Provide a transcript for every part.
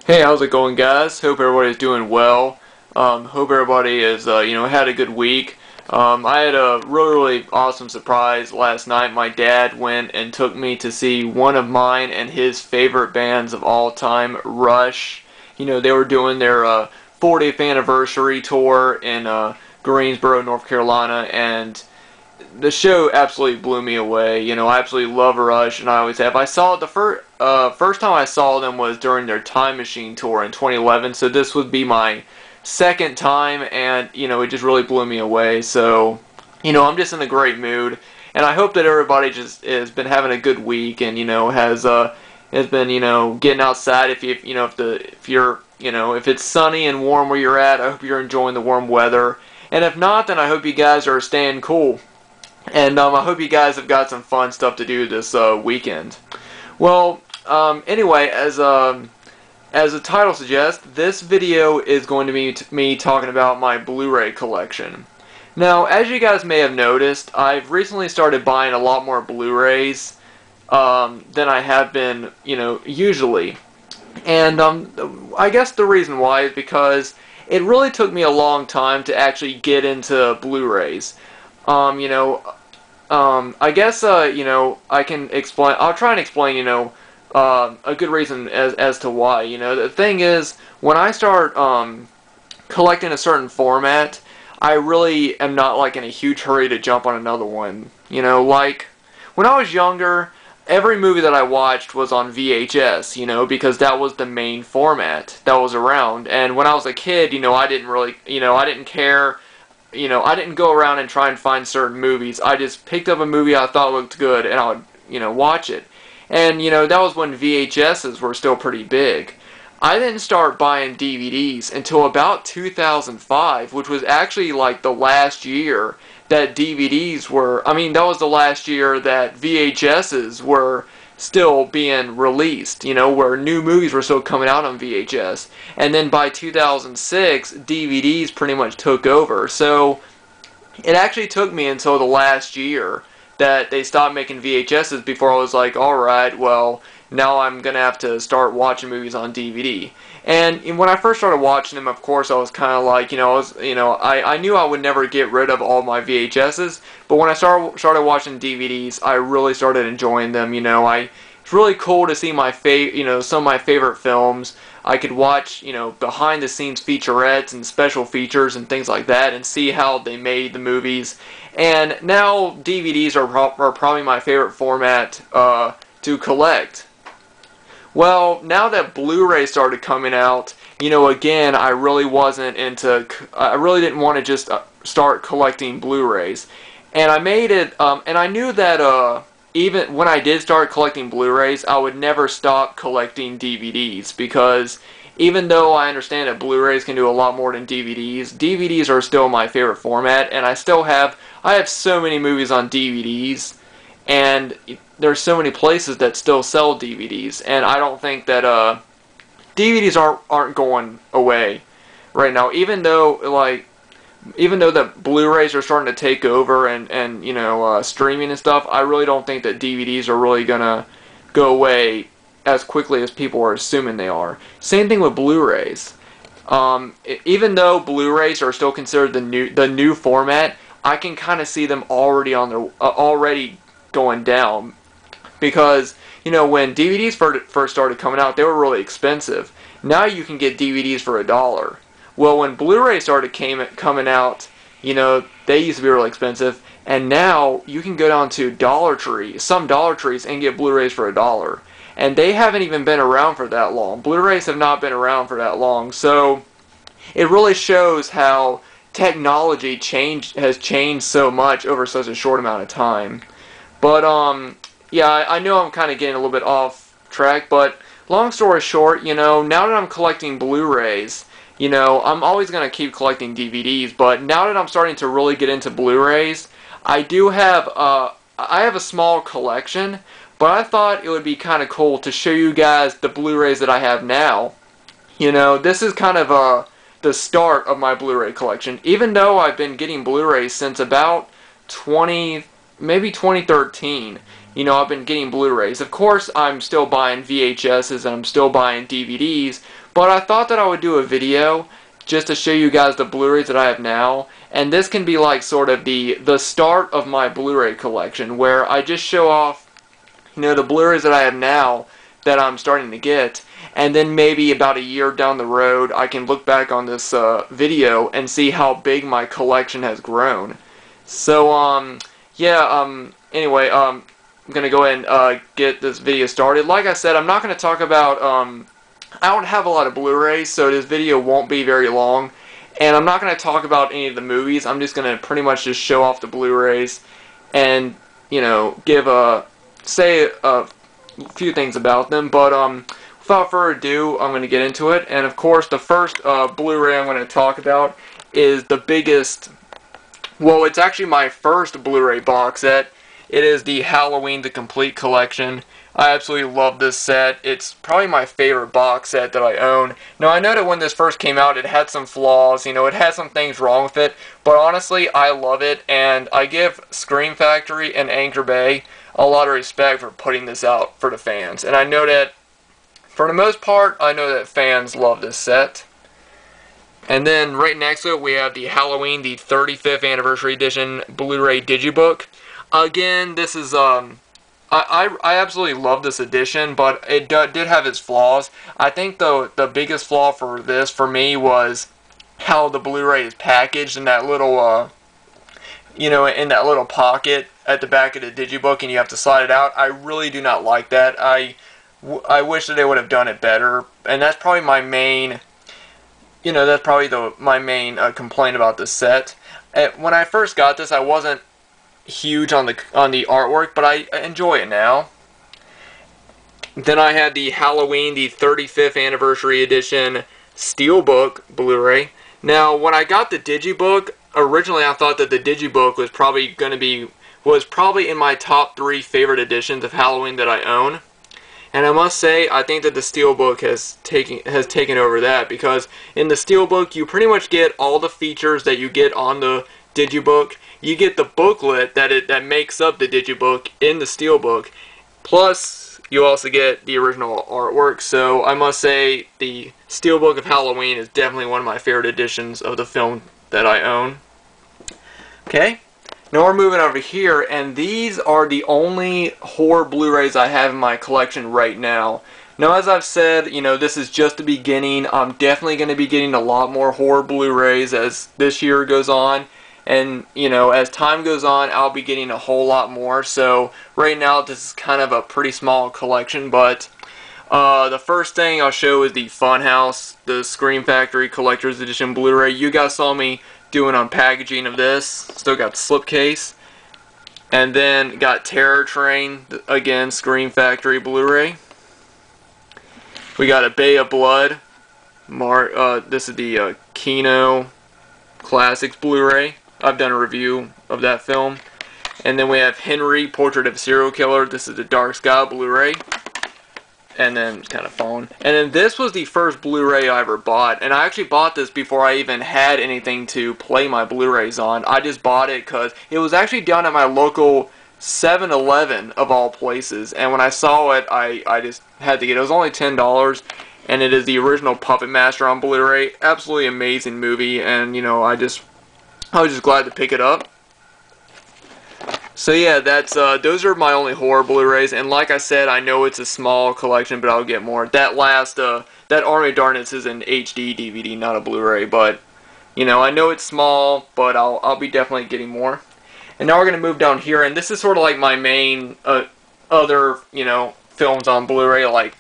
Hey, how's it going, guys? Hope everybody's doing well. Hope everybody has, had a good week. I had a really awesome surprise last night. My dad went and took me to see one of mine and his favorite bands of all time, Rush. They were doing their 40th anniversary tour in Greensboro, North Carolina, and the show absolutely blew me away. I absolutely love Rush, and I always have. I saw it the first time I saw them was during their Time Machine tour in 2011. So this would be my second time, and it just really blew me away. So I'm just in a great mood, and I hope that everybody just has been having a good week, and has been getting outside. If it's sunny and warm where you're at, I hope you're enjoying the warm weather. And if not, then I hope you guys are staying cool. And I hope you guys have got some fun stuff to do this weekend. Well, anyway, as the title suggests, this video is going to be me talking about my Blu-ray collection. Now, as you guys may have noticed, I've recently started buying a lot more Blu-Rays than I have been, usually. And I guess the reason why is because it really took me a long time to actually get into Blu-rays. I guess, I can explain, I'll try and explain, a good reason as to why. The thing is, when I start, collecting a certain format, I really am not, like, in a huge hurry to jump on another one. Like, when I was younger, every movie that I watched was on VHS, because that was the main format that was around. And when I was a kid, I didn't really, I didn't care. I didn't go around and try and find certain movies. I just picked up a movie I thought looked good, and I would, watch it. And, that was when VHSs were still pretty big. I didn't start buying DVDs until about 2005, which was actually, like, the last year that DVDs were, that was the last year that VHSs were still being released, where new movies were still coming out on VHS. And then by 2006, DVDs pretty much took over. So it actually took me until the last year that they stopped making VHSs before I was like, alright, well, now I'm going to have to start watching movies on DVD. And when I first started watching them, of course, I was kind of like, I knew I would never get rid of all my VHSs, but when I started watching DVDs, I really started enjoying them. It's really cool to see some of my favorite films. I could watch, behind the scenes featurettes and special features and things like that, and see how they made the movies. And now DVDs are probably my favorite format to collect. Well, now that Blu-ray started coming out, again, I really didn't want to just start collecting Blu-rays. And I made it, and I knew that even when I did start collecting Blu-rays, I would never stop collecting DVDs, because even though I understand that Blu-rays can do a lot more than DVDs are still my favorite format, and I have so many movies on DVDs, and there's so many places that still sell DVDs, and I don't think that DVDs aren't going away right now. Even though the Blu-rays are starting to take over and streaming and stuff, I really don't think that DVDs are really gonna go away as quickly as people are assuming they are. Same thing with Blu-rays. Even though Blu-rays are still considered the new format, I can kind of see them already going down. Because, when DVDs first started coming out, they were really expensive. Now you can get DVDs for $1. Well, when Blu-ray started coming out, they used to be really expensive. And now you can go down to some Dollar Trees, and get Blu-rays for $1. And they haven't even been around for that long. Blu-rays have not been around for that long. So it really shows how technology has changed so much over such a short amount of time. But, yeah, I know I'm kind of getting a little bit off track, but long story short, now that I'm collecting Blu-rays, I'm always going to keep collecting DVDs, but now that I'm starting to really get into Blu-rays, I have a small collection, but I thought it would be kind of cool to show you guys the Blu-rays that I have now. This is kind of the start of my Blu-ray collection, even though I've been getting Blu-rays since about maybe 2013. I've been getting Blu-rays. Of course, I'm still buying VHSs and I'm still buying DVDs, But I thought that I would do a video just to show you guys the Blu-rays that I have now, and this can be like sort of the start of my Blu-ray collection, where I just show off, you know, the Blu-rays that I have now that I'm starting to get, and then maybe about a year down the road I can look back on this video and see how big my collection has grown. So yeah, anyway, I'm gonna go ahead and get this video started. Like I said, I'm not gonna talk about I don't have a lot of Blu-rays, so this video won't be very long, and I'm not gonna talk about any of the movies. I'm just gonna pretty much just show off the Blu-rays and, you know, give say a few things about them. But without further ado, I'm going to get into it. And of course, the first Blu-ray I'm going to talk about is the biggest, well, it's actually my first Blu-ray box set. It is the Halloween The Complete Collection. I absolutely love this set. It's probably my favorite box set that I own. Now, I know that when this first came out, it had some flaws. You know, it had some things wrong with it. But honestly, I love it. And I give Scream Factory and Anchor Bay a lot of respect for putting this out for the fans. And I know that, for the most part, I know that fans love this set. And then right next to it, we have the Halloween, the 35th Anniversary Edition Blu-ray Digibook. Again, this is, I absolutely love this edition, but it did have its flaws. I think the biggest flaw for this, for me, was how the Blu-ray is packaged in that little, you know, in that little pocket at the back of the digibook, and you have to slide it out. I really do not like that. I wish that they would have done it better, and that's probably my main, you know, that's probably my main complaint about this set. When I first got this, I wasn't huge on the artwork, but I enjoy it now. Then I had the Halloween, the 35th Anniversary Edition Steelbook Blu-ray. Now, when I got the digibook, originally I thought that the digibook was probably in my top 3 favorite editions of Halloween that I own. And I must say, I think that the Steelbook has taken over that, because in the Steelbook you pretty much get all the features that you get on the digibook. You get the booklet that makes up the digibook in the Steelbook, plus you also get the original artwork. So I must say, the Steelbook of Halloween is definitely one of my favorite editions of the film that I own. Okay, now we're moving over here, and these are the only horror Blu-rays I have in my collection right now. Now, as I've said, you know, this is just the beginning. I'm definitely going to be getting a lot more horror Blu-rays as this year goes on. And, you know, as time goes on, I'll be getting a whole lot more. So, right now, this is kind of a pretty small collection. But, the first thing I'll show is the Funhouse, the Scream Factory Collector's Edition Blu-ray. You guys saw me doing unpackaging of this. Still got the slipcase. And then got Terror Train, again, Scream Factory Blu-ray. We got a Bay of Blood. This is the Kino Classics Blu-ray. I've done a review of that film. And then we have Henry, Portrait of a Serial Killer. This is the Dark Sky Blu-ray. And then it's kind of fallen. And then this was the first Blu-ray I ever bought. And I actually bought this before I even had anything to play my Blu-rays on. I just bought it because it was actually down at my local 7-Eleven of all places. And when I saw it, I just had to get it. It was only $10. And it is the original Puppet Master on Blu-ray. Absolutely amazing movie. And, you know, I was just glad to pick it up. So yeah, that's those are my only horror Blu-rays, and like I said, I know it's a small collection, but I'll get more. That last that Army of Darkness is an HD DVD, not a Blu-ray, but you know, I know it's small, but I'll be definitely getting more. And now we're gonna move down here, and this is sort of like my main other, you know, films on Blu-ray, like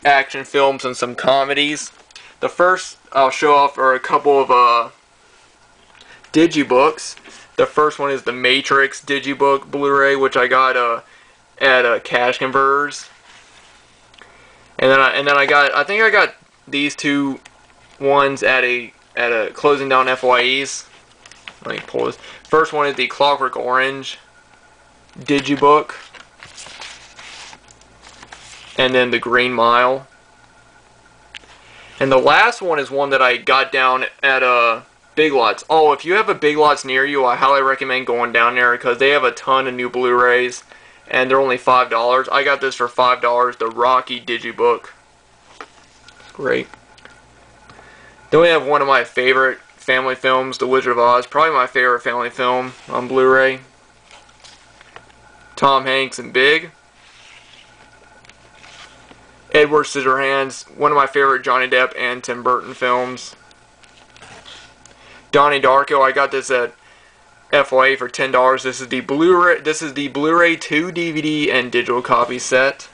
action films and some comedies. The first I'll show off are a couple of digibooks. The first one is the Matrix Digibook Blu-ray, which I got at Cash Converters. And then I think I got these two ones at a Closing Down FYEs. Let me pull this. First one is the Clockwork Orange Digibook, and then the Green Mile. And the last one is one that I got down at Big Lots. Oh, if you have a Big Lots near you, I highly recommend going down there because they have a ton of new Blu-rays and they're only $5. I got this for $5, the Rocky Digibook. Great. Then we have one of my favorite family films, The Wizard of Oz. Probably my favorite family film on Blu-ray. Tom Hanks and Big. Edward Scissorhands, one of my favorite Johnny Depp and Tim Burton films. Donnie Darko, I got this at FYE for $10. This is the Blu-ray. This is the Blu-ray 2 DVD and digital copy set.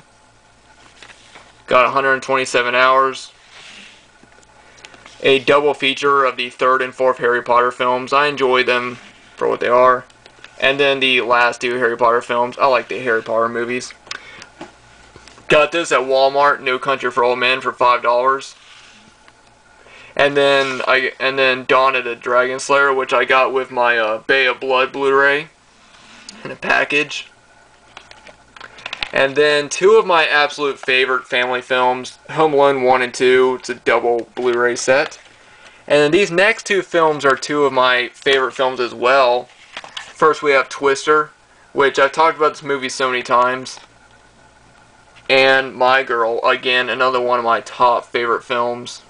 Got 127 hours. A double feature of the third and fourth Harry Potter films. I enjoy them for what they are. And then the last two Harry Potter films. I like the Harry Potter movies. Got this at Walmart, No Country for Old Men, for $5. And then Dawn of the Dragon Slayer, which I got with my Bay of Blood Blu-ray in a package. And then two of my absolute favorite family films, Home Alone 1 and 2. It's a double Blu-ray set. And then these next two films are two of my favorite films as well. First we have Twister, which I've talked about this movie so many times. And My Girl, again, another one of my top favorite films.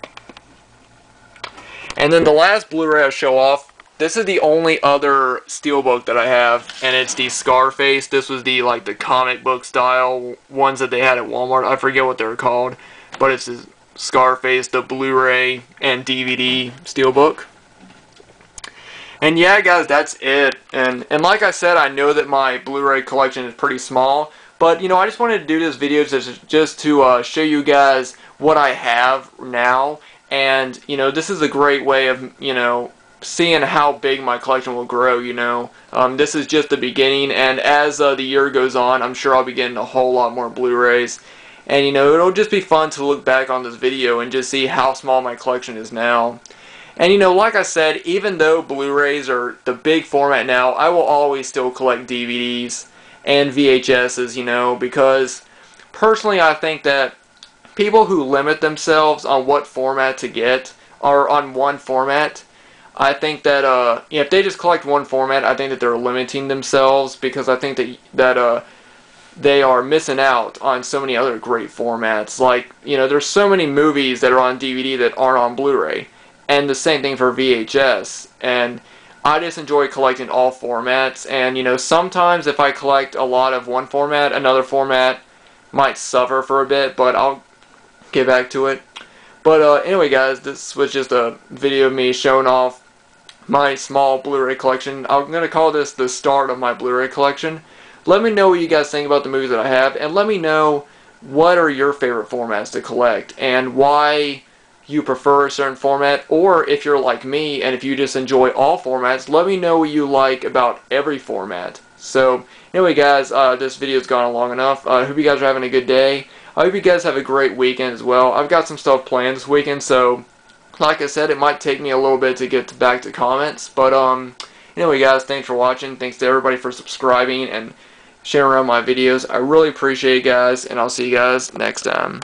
And then the last Blu-ray I'll show off, this is the only other steelbook that I have, and it's the Scarface. This was the comic book style ones that they had at Walmart. I forget what they're called, but it's the Scarface, the Blu-ray and DVD steelbook. And yeah, guys, that's it. And like I said, I know that my Blu-ray collection is pretty small, but you know, I just wanted to do this video just to show you guys what I have now. And you know, this is a great way of, you know, seeing how big my collection will grow. You know, this is just the beginning, and as the year goes on, I'm sure I'll be getting a whole lot more Blu-rays. And you know, it'll just be fun to look back on this video and just see how small my collection is now. And you know, like I said, even though Blu-rays are the big format now, I will always still collect DVDs and VHSs, you know, because personally I think that people who limit themselves on what format to get, or on one format, I think that if they just collect one format, I think that they're limiting themselves, because I think that they are missing out on so many other great formats. Like, you know, there's so many movies that are on DVD that aren't on Blu-ray, and the same thing for VHS. And I just enjoy collecting all formats, and you know, sometimes if I collect a lot of one format, another format might suffer for a bit, but I'll get back to it. But anyway, guys, this was just a video of me showing off my small Blu-ray collection. I'm going to call this the start of my Blu-ray collection. Let me know what you guys think about the movies that I have, and let me know what are your favorite formats to collect and why you prefer a certain format, or if you're like me and if you just enjoy all formats, let me know what you like about every format. So anyway, guys, this video's gone long enough. I hope you guys are having a good day. I hope you guys have a great weekend as well. I've got some stuff planned this weekend, so like I said, it might take me a little bit to get back to comments. But anyway, guys, thanks for watching. Thanks to everybody for subscribing and sharing around my videos. I really appreciate it, guys, and I'll see you guys next time.